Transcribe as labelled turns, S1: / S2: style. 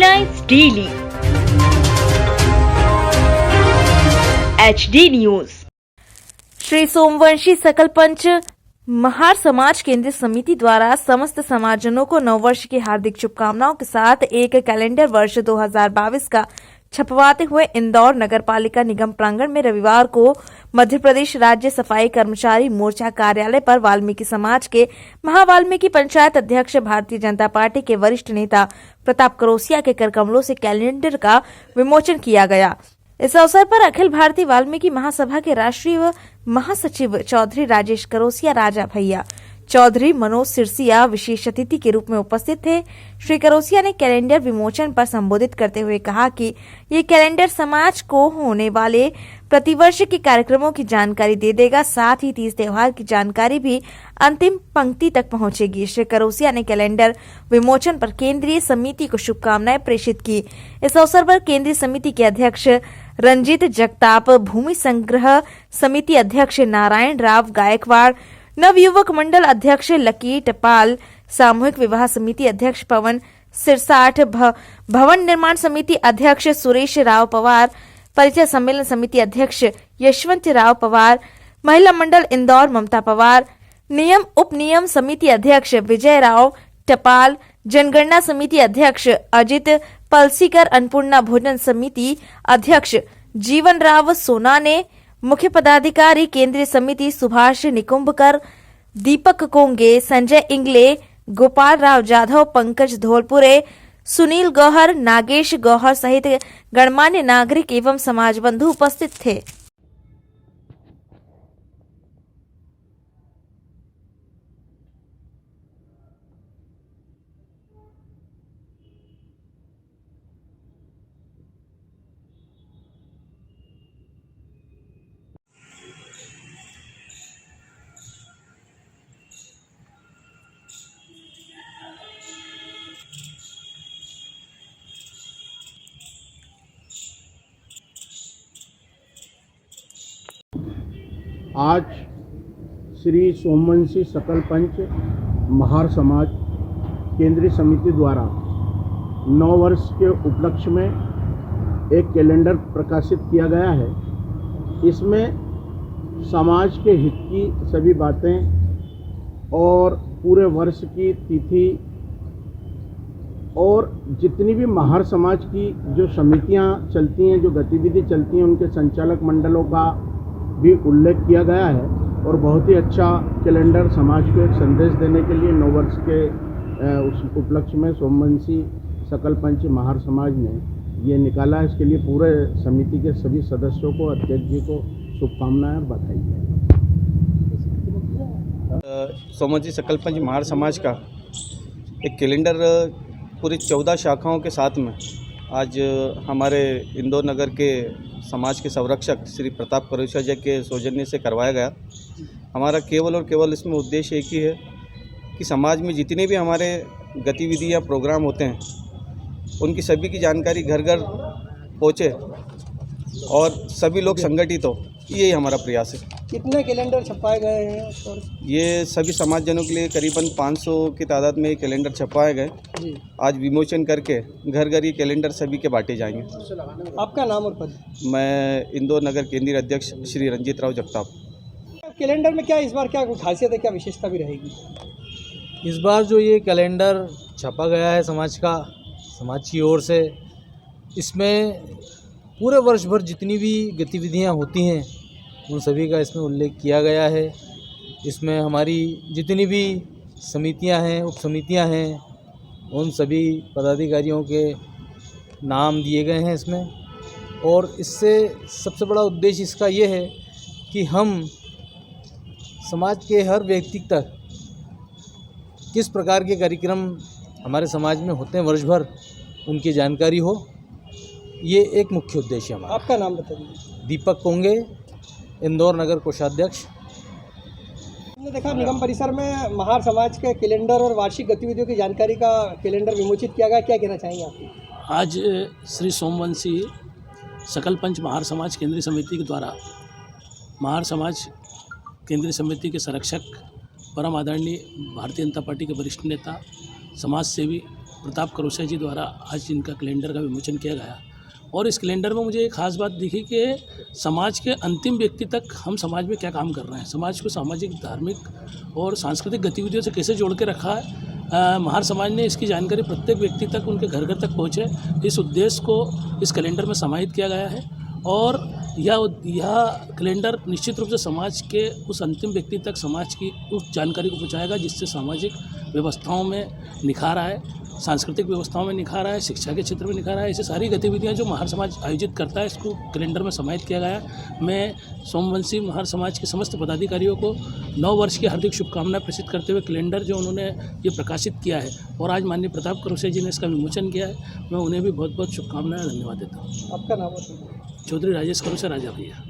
S1: Headlines daily HD news. Shri Somvanshi सकल पंच महार समाज केंद्रीय समिति द्वारा समस्त समाजजनों को नववर्ष की हार्दिक शुभकामनाओं के साथ एक कैलेंडर वर्ष 2022 का छपवाते हुए इंदौर नगर पालिका निगम प्रांगण में रविवार को मध्य प्रदेश राज्य सफाई कर्मचारी मोर्चा कार्यालय पर वाल्मीकि समाज के महावाल्मीकि पंचायत अध्यक्ष भारतीय जनता पार्टी के वरिष्ठ नेता प्रताप करोसिया के करकमलों से कैलेंडर का विमोचन किया गया। इस अवसर पर अखिल भारतीय वाल्मीकि महासभा के राष्ट्रीय महासचिव चौधरी राजेश करोसिया, राजा भैया चौधरी, मनोज सिरसिया विशेष अतिथि के रूप में उपस्थित थे। श्री करोसिया ने कैलेंडर विमोचन पर संबोधित करते हुए कहा कि ये कैलेंडर समाज को होने वाले प्रतिवर्ष के कार्यक्रमों की जानकारी दे देगा, साथ ही तीज त्योहार की जानकारी भी अंतिम पंक्ति तक पहुंचेगी। श्री करोसिया ने कैलेंडर विमोचन पर केंद्रीय समिति को शुभकामनाएं प्रेषित की। इस अवसर पर केंद्रीय समिति के अध्यक्ष रंजीत जगताप, भूमि संग्रह समिति अध्यक्ष नारायण राव गायकवाड़, नवयुवक मंडल अध्यक्ष लकी टपाल, सामूहिक विवाह समिति अध्यक्ष पवन सिरसाठ, भवन निर्माण समिति अध्यक्ष सुरेश राव पवार, परिचय सम्मेलन समिति अध्यक्ष यशवंत राव पवार, महिला मंडल इंदौर ममता पवार, नियम उप नियम समिति अध्यक्ष विजय राव टपाल, जनगणना समिति अध्यक्ष अजित पलसीकर, अन्नपूर्णा भोजन समिति अध्यक्ष जीवन राव सोनाने, मुख्य पदाधिकारी केंद्रीय समिति सुभाष निकुंभकर, दीपक कोंगे, संजय इंगले, गोपाल राव जाधव, पंकज धोलपुरे, सुनील गौहर, नागेश गौहर सहित गणमान्य नागरिक एवं समाज बंधु उपस्थित थे।
S2: आज श्री सोमवंशी सकल पंच महार समाज केंद्रीय समिति द्वारा नव वर्ष के उपलक्ष्य में एक कैलेंडर प्रकाशित किया गया है। इसमें समाज के हित की सभी बातें और पूरे वर्ष की तिथि और जितनी भी महार समाज की जो समितियां चलती हैं, जो गतिविधि चलती हैं, उनके संचालक मंडलों का भी उल्लेख किया गया है। और बहुत ही अच्छा कैलेंडर समाज को एक संदेश देने के लिए नव वर्ष के उस उपलक्ष्य में सोमवंशी सकल पंच महार समाज ने ये निकाला है। इसके लिए पूरे समिति के सभी सदस्यों को, अध्यक्ष जी को शुभकामनाएं और बधाई है।
S3: सोमवंशी सकल पंच महार समाज का एक कैलेंडर पूरी 14 शाखाओं के साथ में आज हमारे इंदौर नगर के समाज के संरक्षक श्री प्रताप करोसिया जी के सौजन्य से करवाया गया। हमारा केवल और केवल इसमें उद्देश्य एक ही है कि समाज में जितने भी हमारे गतिविधि या प्रोग्राम होते हैं उनकी सभी की जानकारी घर घर पहुँचे और सभी लोग संगठित हो, यही हमारा प्रयास है।
S4: कितने कैलेंडर छपाए गए हैं?
S3: ये सभी समाजजनों के लिए करीबन 500 की तादाद में ये कैलेंडर छपाए गए। आज विमोचन करके घर घर ये कैलेंडर सभी के बांटे जाएंगे।
S4: आपका नाम और पद?
S3: मैं इंदौर नगर केंद्रीय अध्यक्ष श्री रंजीत राव जगताप।
S4: कैलेंडर में क्या इस बार क्या खासियत है, क्या विशेषता भी रहेगी?
S5: इस बार जो ये कैलेंडर छपा गया है समाज की ओर से, इसमें पूरे वर्ष भर जितनी भी गतिविधियां होती हैं उन सभी का इसमें उल्लेख किया गया है। इसमें हमारी जितनी भी समितियां हैं, उप समितियां हैं, उन सभी पदाधिकारियों के नाम दिए गए हैं इसमें। और इससे सबसे बड़ा उद्देश्य इसका ये है कि हम समाज के हर व्यक्ति तक किस प्रकार के कार्यक्रम हमारे समाज में होते हैं वर्ष भर, उनकी जानकारी हो, ये एक मुख्य उद्देश्य हमारा।
S4: आपका नाम बताइए?
S5: दीपक कोंगे, इंदौर नगर कोषाध्यक्ष।
S4: हमने देखा निगम परिसर में महार समाज के कैलेंडर और वार्षिक गतिविधियों की जानकारी का कैलेंडर विमोचित किया गया, क्या कहना चाहेंगे आप?
S6: आज श्री सोमवंशी सकल पंच महार समाज केंद्रीय समिति के द्वारा महार समाज केंद्रीय समिति के संरक्षक परम आदरणीय भारतीय जनता पार्टी के वरिष्ठ नेता, समाज सेवी प्रताप करोसिया जी द्वारा आज इनका कैलेंडर का विमोचन किया गया। और इस कैलेंडर में मुझे एक ख़ास बात दिखी कि समाज के अंतिम व्यक्ति तक हम समाज में क्या काम कर रहे हैं, समाज को सामाजिक, धार्मिक और सांस्कृतिक गतिविधियों से कैसे जोड़ के रखा है। महार समाज ने इसकी जानकारी प्रत्येक व्यक्ति तक, उनके घर घर तक पहुँचे, इस उद्देश्य को इस कैलेंडर में समाहित किया गया है। और यह कैलेंडर निश्चित रूप से समाज के उस अंतिम व्यक्ति तक समाज की उस जानकारी को पहुँचाएगा जिससे सामाजिक व्यवस्थाओं में निखार आए, सांस्कृतिक व्यवस्थाओं में निखार आए, शिक्षा के क्षेत्र में निखार आए। ऐसी सारी गतिविधियां जो महार समाज आयोजित करता है, इसको कैलेंडर में समाहित किया गया है। मैं सोमवंशी महार समाज के समस्त पदाधिकारियों को नव वर्ष की हार्दिक शुभकामनाएं प्रेषित करते हुए कैलेंडर जो उन्होंने ये प्रकाशित किया है और आज माननीय प्रताप करोसिया जी ने इसका विमोचन किया है, मैं उन्हें भी बहुत बहुत शुभकामनाएं, धन्यवाद देता हूँ।
S4: आपका नाम बताइए।
S6: चौधरी राजेश करोसिया, राजा भैया।